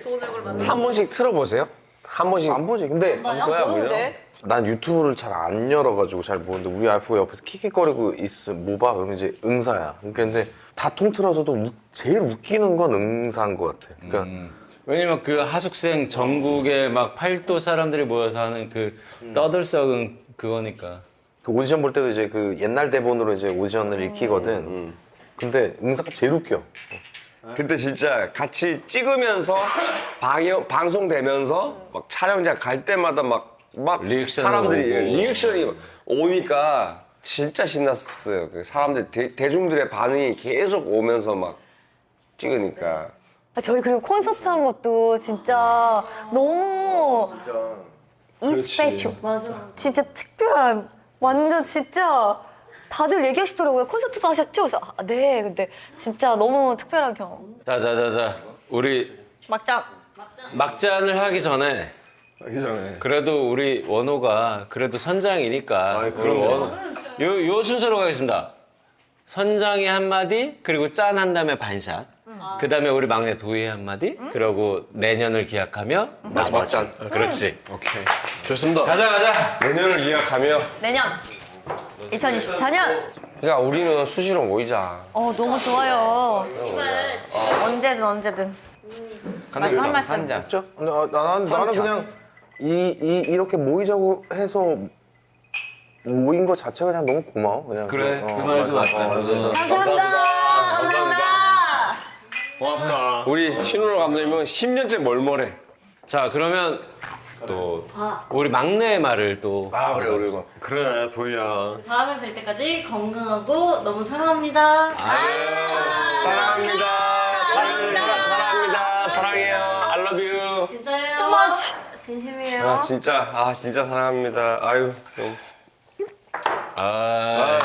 한 번씩 틀어보세요. 한 번씩. 안 보지. 근데 뭐야, 뭐야? 난 유튜브를 잘 안 열어가지고 잘 모르는데 우리 와이프가 옆에서 킥킥거리고 있으면 뭐 봐? 그러면 이제 응사야. 그러니까 근데 다 통틀어서도 제일 웃기는 건 응사인 것 같아. 그러니까 왜냐면 그 하숙생 전국에 막 8도 사람들이 모여서 하는 그 떠들썩은 그거니까. 그 오디션 볼 때도 이제 그 옛날 대본으로 이제 오디션을 익히거든. 근데 응사가 제일 웃겨. 그때 진짜 같이 찍으면서 방송되면서 막 촬영장 갈 때마다 막 리액션이 사람들이 오고. 리액션이 막 오니까 진짜 신났어요. 그 사람들 대중들의 반응이 계속 오면서 막 찍으니까. 저희 그리고 콘서트 한 것도 진짜 너무 인스페셜. 맞아. 진짜 특별한, 완전 진짜 다들 얘기하시더라고요. 콘서트도 하셨죠? 그래서 네. 근데 진짜 너무 특별한 경험. 자. 우리 막장. 막잔을 하기 전에 그래도 우리 원호가 그래도 선장이니까 요 순서로 가겠습니다. 선장이 한마디, 그리고 짠 한 다음에 반샷. 그 다음에 우리 막내 도희 한마디, 그리고 내년을 기약하며 나머지. 막잔. 그렇지. 오케이. 좋습니다. 가자. 내년을 기약하며. 내년 2024년. 그러니까 우리는 수시로 모이자. 너무 좋아요. 언제든. 말씀 한 말씀. 그렇죠? 근데 나는 그냥 이렇게 모이자고 해서 모인 거 자체가 그냥 너무 고마워. 그냥 그래, 그 말도 맞다. 감사합니다. 고맙다. 우리 신우라 감독님은 10년째 멀멀해. 자, 그러면 또 우리 막내의 말을 또. 그래, 도희야. 다음에 뵐 때까지 건강하고 너무 사랑합니다. 사랑합니다. 사랑합니다. 사랑해요. I love you. 진짜예요. So much. 진심이에요. 진짜 사랑합니다. 아유. 아.